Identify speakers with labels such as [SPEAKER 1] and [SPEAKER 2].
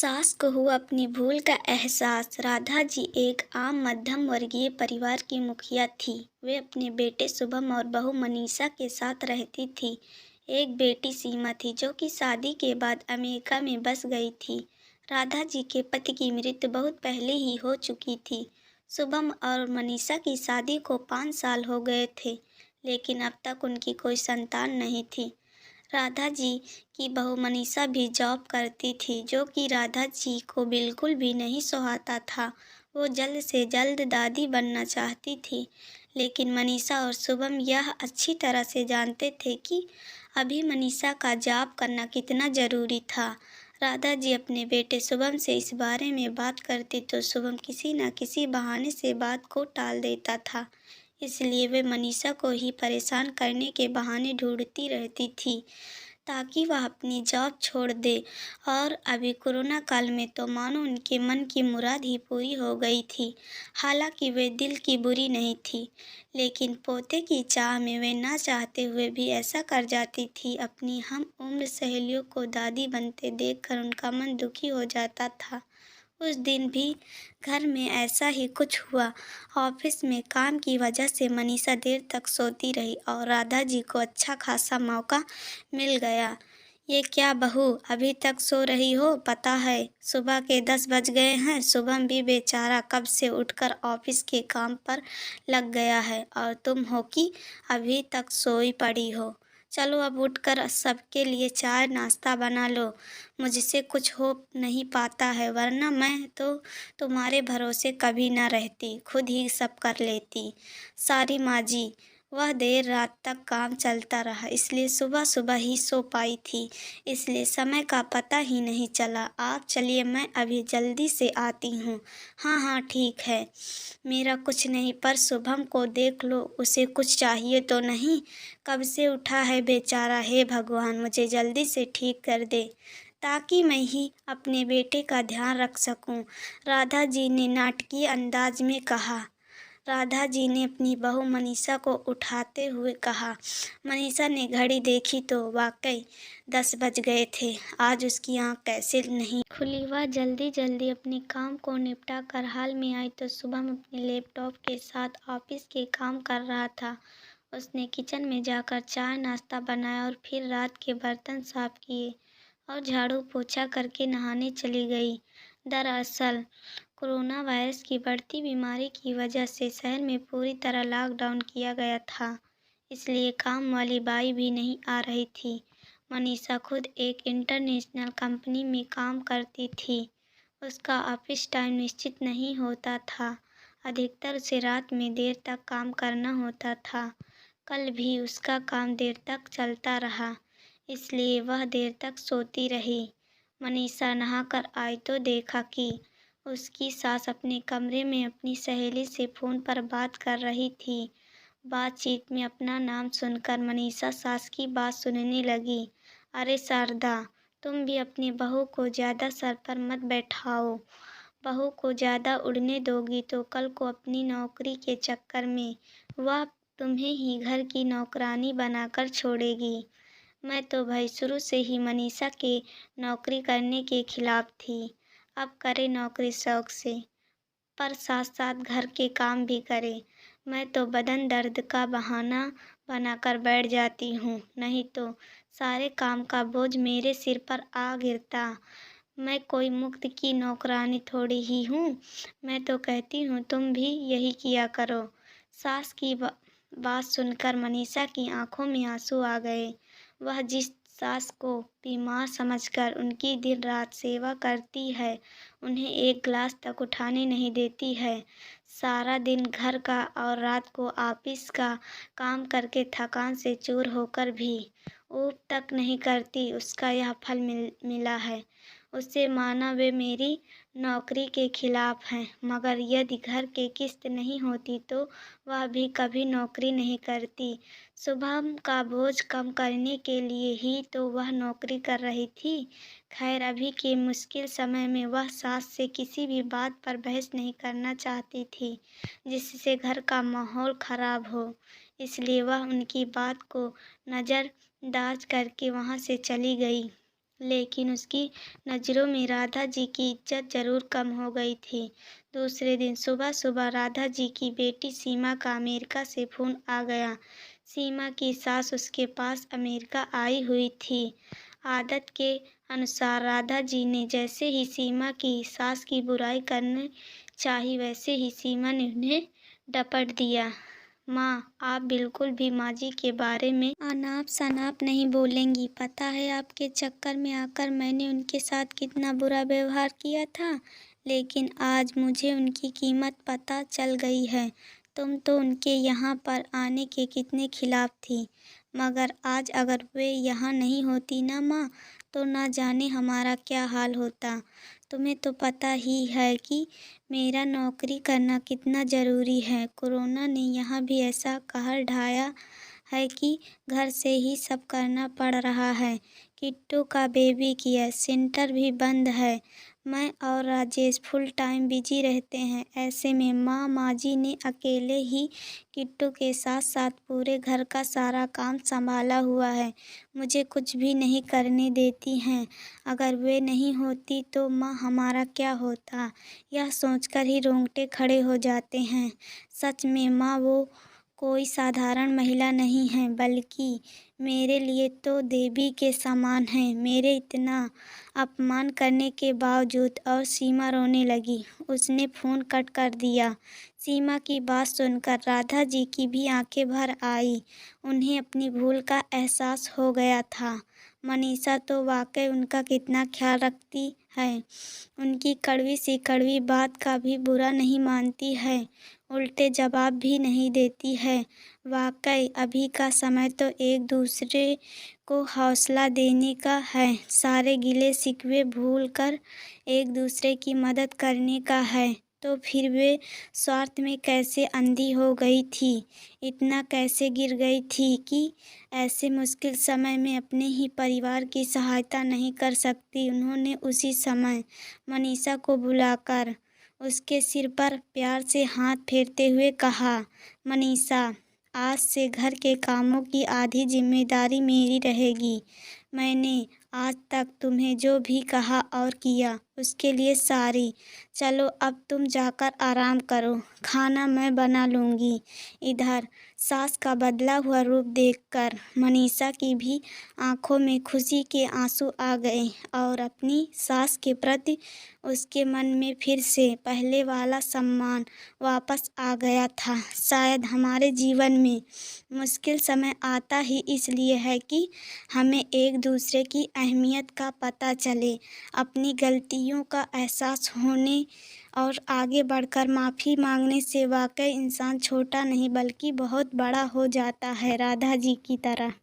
[SPEAKER 1] सास को हुआ अपनी भूल का एहसास। राधा जी एक आम मध्यम वर्गीय परिवार की मुखिया थी। वे अपने बेटे शुभम और बहू मनीषा के साथ रहती थी। एक बेटी सीमा थी जो कि शादी के बाद अमेरिका में बस गई थी। राधा जी के पति की मृत्यु बहुत पहले ही हो चुकी थी। शुभम और मनीषा की शादी को 5 साल हो गए थे, लेकिन अब तक उनकी कोई संतान नहीं थी। राधा जी की बहू मनीषा भी जॉब करती थी, जो कि राधा जी को बिल्कुल भी नहीं सुहाता था। वो जल्द से जल्द दादी बनना चाहती थी, लेकिन मनीषा और शुभम यह अच्छी तरह से जानते थे कि अभी मनीषा का जॉब करना कितना ज़रूरी था। राधा जी अपने बेटे शुभम से इस बारे में बात करती तो शुभम किसी न किसी बहाने से बात को टाल देता था। इसलिए वे मनीषा को ही परेशान करने के बहाने ढूंढती रहती थी ताकि वह अपनी जॉब छोड़ दे। और अभी कोरोना काल में तो मानो उनके मन की मुराद ही पूरी हो गई थी। हालांकि वे दिल की बुरी नहीं थी, लेकिन पोते की चाह में वे ना चाहते हुए भी ऐसा कर जाती थी। अपनी हम उम्र सहेलियों को दादी बनते देखकर उनका मन दुखी हो जाता था। उस दिन भी घर में ऐसा ही कुछ हुआ। ऑफिस में काम की वजह से मनीषा देर तक सोती रही और राधा जी को अच्छा खासा मौका मिल गया। ये क्या बहू, अभी तक सो रही हो? पता है सुबह के 10 बज गए हैं। शुभम भी बेचारा कब से उठकर ऑफिस के काम पर लग गया है और तुम हो कि अभी तक सोई पड़ी हो। चलो अब उठकर सबके लिए चाय नाश्ता बना लो। मुझसे कुछ हो नहीं पाता है, वरना मैं तो तुम्हारे भरोसे कभी न रहती, खुद ही सब कर लेती। सारी माँ जी, वह देर रात तक काम चलता रहा, इसलिए सुबह सुबह ही सो पाई थी, इसलिए समय का पता ही नहीं चला। आप चलिए, मैं अभी जल्दी से आती हूँ। हाँ हाँ ठीक है। मेरा कुछ नहीं, पर शुभम को देख लो, उसे कुछ चाहिए तो नहीं? कब से उठा है बेचारा। हे भगवान, मुझे जल्दी से ठीक कर दे ताकि मैं ही अपने बेटे का ध्यान रख सकूं। राधा जी ने नाटकीय अंदाज में कहा। राधा जी ने अपनी बहू मनीषा को उठाते हुए कहा। मनीषा ने घड़ी देखी तो वाकई 10 बज गए थे। आज उसकी आंख कैसे नहीं खुली। वह जल्दी जल्दी अपने काम को निपटा कर हाल में आई तो शुभम अपने लैपटॉप के साथ ऑफिस के काम कर रहा था। उसने किचन में जाकर चाय नाश्ता बनाया और फिर रात के बर्तन साफ किए और झाड़ू पोछा करके नहाने चली गई। दरअसल कोरोना वायरस की बढ़ती बीमारी की वजह से शहर में पूरी तरह लॉकडाउन किया गया था, इसलिए काम वाली बाई भी नहीं आ रही थी। मनीषा खुद एक इंटरनेशनल कंपनी में काम करती थी। उसका ऑफिस टाइम निश्चित नहीं होता था। अधिकतर उसे रात में देर तक काम करना होता था। कल भी उसका काम देर तक चलता रहा, इसलिए वह देर तक सोती रही। मनीषा नहाकर आई तो देखा कि उसकी सास अपने कमरे में अपनी सहेली से फ़ोन पर बात कर रही थी। बातचीत में अपना नाम सुनकर मनीषा सास की बात सुनने लगी। अरे शारदा, तुम भी अपनी बहू को ज़्यादा सर पर मत बैठाओ। बहू को ज़्यादा उड़ने दोगी तो कल को अपनी नौकरी के चक्कर में वह तुम्हें ही घर की नौकरानी बनाकर छोड़ेगी। मैं तो भाई शुरू से ही मनीषा के नौकरी करने के खिलाफ थी। अब करे नौकरी शौक से, पर साथ साथ घर के काम भी करे। मैं तो बदन दर्द का बहाना बनाकर बैठ जाती हूँ, नहीं तो सारे काम का बोझ मेरे सिर पर आ गिरता। मैं कोई मुफ्त की नौकरानी थोड़ी ही हूँ। मैं तो कहती हूँ तुम भी यही किया करो। सास की बात सुनकर मनीषा की आंखों में आंसू आ गए। वह जिस सास को बीमार समझकर उनकी दिन रात सेवा करती है, उन्हें एक गिलास तक उठाने नहीं देती है। सारा दिन घर का और रात को ऑफिस का काम करके थकान से चूर होकर भी ऊब तक नहीं करती, उसका यह फल मिला है। उससे माना वे मेरी नौकरी के खिलाफ हैं, मगर यदि घर की किस्त नहीं होती तो वह भी कभी नौकरी नहीं करती। शुभम का बोझ कम करने के लिए ही तो वह नौकरी कर रही थी। खैर, अभी के मुश्किल समय में वह सास से किसी भी बात पर बहस नहीं करना चाहती थी जिससे घर का माहौल खराब हो, इसलिए वह उनकी बात को नज़रअंदाज करके वहाँ से चली गई। लेकिन उसकी नज़रों में राधा जी की इज्जत जरूर कम हो गई थी। दूसरे दिन सुबह सुबह राधा जी की बेटी सीमा का अमेरिका से फ़ोन आ गया। सीमा की सास उसके पास अमेरिका आई हुई थी। आदत के अनुसार राधा जी ने जैसे ही सीमा की सास की बुराई करनी चाही, वैसे ही सीमा ने उन्हें डपट दिया। माँ, आप बिल्कुल भी माँ जी के बारे में अनाप शनाप नहीं बोलेंगी। पता है आपके चक्कर में आकर मैंने उनके साथ कितना बुरा व्यवहार किया था, लेकिन आज मुझे उनकी कीमत पता चल गई है। तुम तो उनके यहाँ पर आने के कितने खिलाफ थी, मगर आज अगर वे यहाँ नहीं होती ना माँ, तो ना जाने हमारा क्या हाल होता। तुम्हें तो पता ही है कि मेरा नौकरी करना कितना ज़रूरी है। कोरोना ने यहाँ भी ऐसा कहर ढाया है कि घर से ही सब करना पड़ रहा है। किट्टू का बेबी केयर सेंटर भी बंद है। मैं और राजेश फुल टाइम बिजी रहते हैं। ऐसे में माँ जी ने अकेले ही किट्टू के साथ साथ पूरे घर का सारा काम संभाला हुआ है। मुझे कुछ भी नहीं करने देती हैं। अगर वे नहीं होती तो माँ हमारा क्या होता, यह सोचकर ही रोंगटे खड़े हो जाते हैं। सच में माँ वो कोई साधारण महिला नहीं है, बल्कि मेरे लिए तो देवी के समान है। मेरे इतना अपमान करने के बावजूद। और सीमा रोने लगी। उसने फ़ोन कट कर दिया। सीमा की बात सुनकर राधा जी की भी आंखें भर आई। उन्हें अपनी भूल का एहसास हो गया था। मनीषा तो वाकई उनका कितना ख्याल रखती है। उनकी कड़वी सी कड़वी बात का भी बुरा नहीं मानती है, उल्टे जवाब भी नहीं देती है। वाकई अभी का समय तो एक दूसरे को हौसला देने का है, सारे गिले शिकवे भूल कर एक दूसरे की मदद करने का है। तो फिर वे स्वार्थ में कैसे अंधी हो गई थी, इतना कैसे गिर गई थी कि ऐसे मुश्किल समय में अपने ही परिवार की सहायता नहीं कर सकती। उन्होंने उसी समय मनीषा को बुलाकर उसके सिर पर प्यार से हाथ फेरते हुए कहा, मनीषा, आज से घर के कामों की आधी जिम्मेदारी मेरी रहेगी। मैंने आज तक तुम्हें जो भी कहा और किया उसके लिए सॉरी। चलो अब तुम जाकर आराम करो, खाना मैं बना लूँगी। इधर सास का बदला हुआ रूप देखकर मनीषा की भी आंखों में खुशी के आंसू आ गए और अपनी सास के प्रति उसके मन में फिर से पहले वाला सम्मान वापस आ गया था। शायद हमारे जीवन में मुश्किल समय आता ही इसलिए है कि हमें एक दूसरे की अहमियत का पता चले, अपनी गलतियों का एहसास होने और आगे बढ़कर माफ़ी मांगने से वाकई इंसान छोटा नहीं बल्कि बहुत बड़ा हो जाता है, राधा जी की तरह।